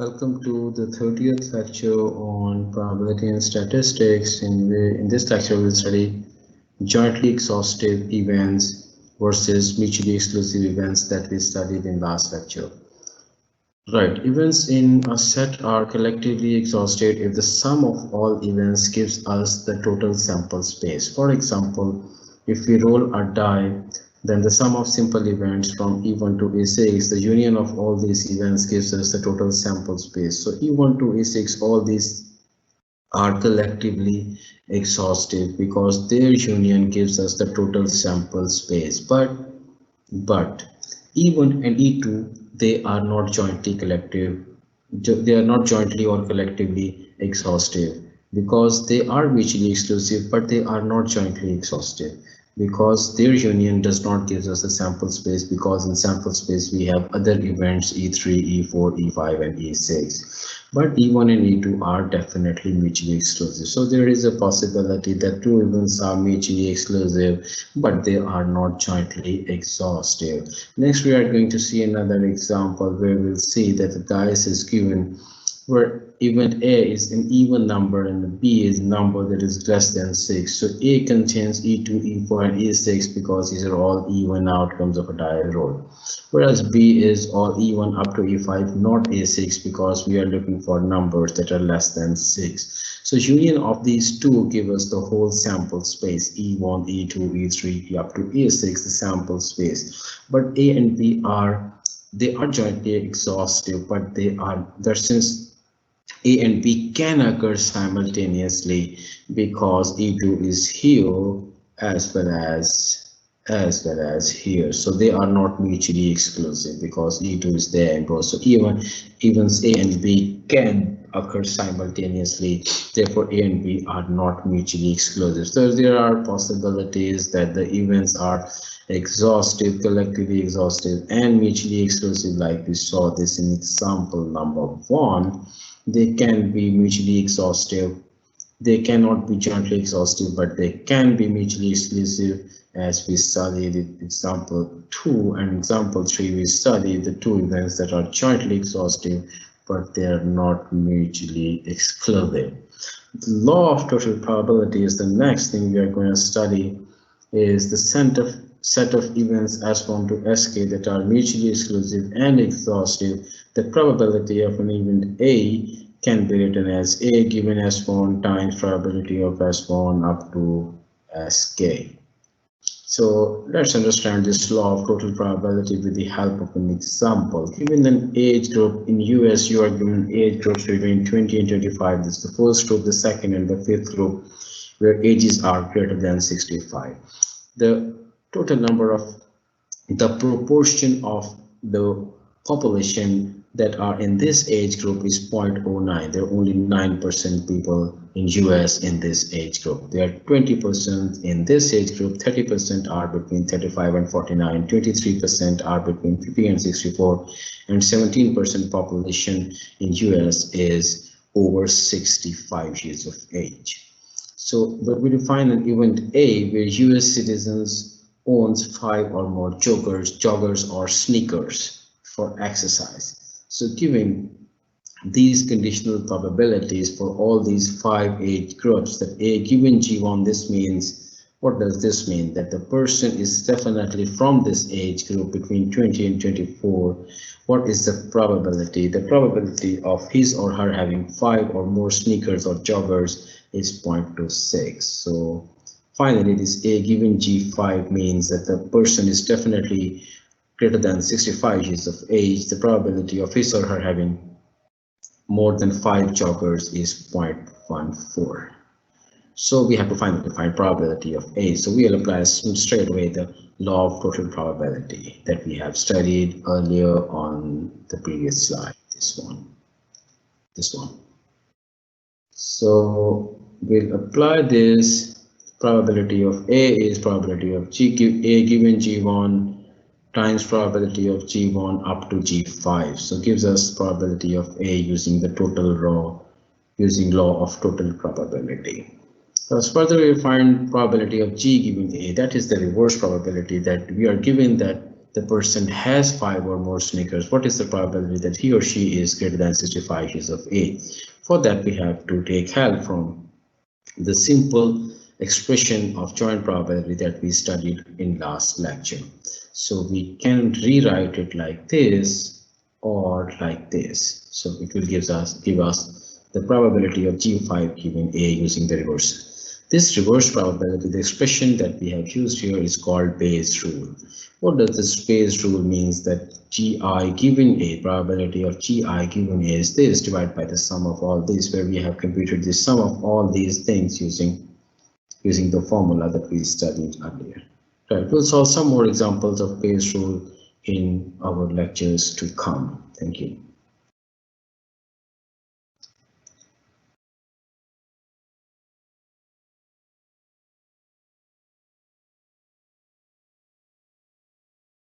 Welcome to the 30th lecture on probability and statistics. In this lecture, we'll study jointly exhaustive events versus mutually exclusive events that we studied in last lecture. Right, events in a set are collectively exhausted if the sum of all events gives us the total sample space. For example, if we roll a die, then the sum of simple events from E1 to E6, the union of all these events gives us the total sample space. So E1 to E6, all these are collectively exhaustive because their union gives us the total sample space. But E1 and E2, they are not jointly collective. They are not jointly or collectively exhaustive because they are mutually exclusive, but they are not jointly exhaustive because their union does not give us a sample space, because in sample space we have other events E3, E4, E5 and E6. But E1 and E2 are definitely mutually exclusive. So there is a possibility that two events are mutually exclusive, but they are not jointly exhaustive. Next, we are going to see another example where we'll see that the dice is given where event A is an even number and B is a number that is less than 6. So A contains E2, E4 and E6 because these are all even outcomes of a die roll. Whereas B is all E1 up to E5, not A6, because we are looking for numbers that are less than 6. So union of these two give us the whole sample space, E1, E2, E3 up to E6, the sample space. But A and B they are jointly exhaustive, but since A and B can occur simultaneously because E2 is here as well as here. So they are not mutually exclusive because E2 is there and both. So events A and B can occur simultaneously. Therefore, A and B are not mutually exclusive. So there are possibilities that the events are exhaustive, collectively exhaustive, and mutually exclusive, like we saw this in example number 1. They can be mutually exhaustive. They cannot be jointly exhaustive, but they can be mutually exclusive, as we studied in example 2 and example 3. We studied the two events that are jointly exhaustive, but they are not mutually exclusive. The law of total probability is the next thing we are going to study. Is the set of events S1 to Sk that are mutually exclusive and exhaustive. The probability of an event A can be written as A given S1 times probability of S1 up to Sk. So let's understand this law of total probability with the help of an example. Given an age group in US, you are given age groups between 20 and 25. This is the first group, the second and the fifth group, where ages are greater than 65. The total number of the proportion of the population that are in this age group is 0.09. There are only 9% people in US in this age group. There are 20% in this age group, 30% are between 35 and 49, 23% are between 50 and 64, and 17% population in US is over 65 years of age. So, but we define an event A where US citizens owns 5 or more joggers or sneakers for exercise. So giving these conditional probabilities for all these 5 age groups, that A given G1, this means, what does this mean? That the person is definitely from this age group between 20 and 24. What is the probability? The probability of his or her having 5 or more sneakers or joggers is 0.26. So finally, this A given G5 means that the person is definitely greater than 65 years of age. The probability of his or her having more than 5 joggers is 0.14. So we have to find the defined probability of A. So we'll apply straight away the law of total probability that we have studied earlier on the previous slide. This one. So we'll apply this. Probability of A is probability of A given G1 times probability of G1 up to G5. So gives us probability of A using the total law, using law of total probability. As further we find probability of G given A, that is the reverse probability, that we are given that the person has 5 or more Snickers, what is the probability that he or she is greater than 65 years of age? For that, we have to take help from the simple expression of joint probability that we studied in last lecture. So we can rewrite it like this or like this. So it will give us the probability of G5 given A using the reverse. This reverse probability, the expression that we have used here, is called Bayes rule. What does this Bayes rule means? That Gi given A, probability of Gi given A is this divided by the sum of all these, where we have computed the sum of all these things using the formula that we studied earlier. Right, we'll solve some more examples of Bayes rule in our lectures to come. Thank you.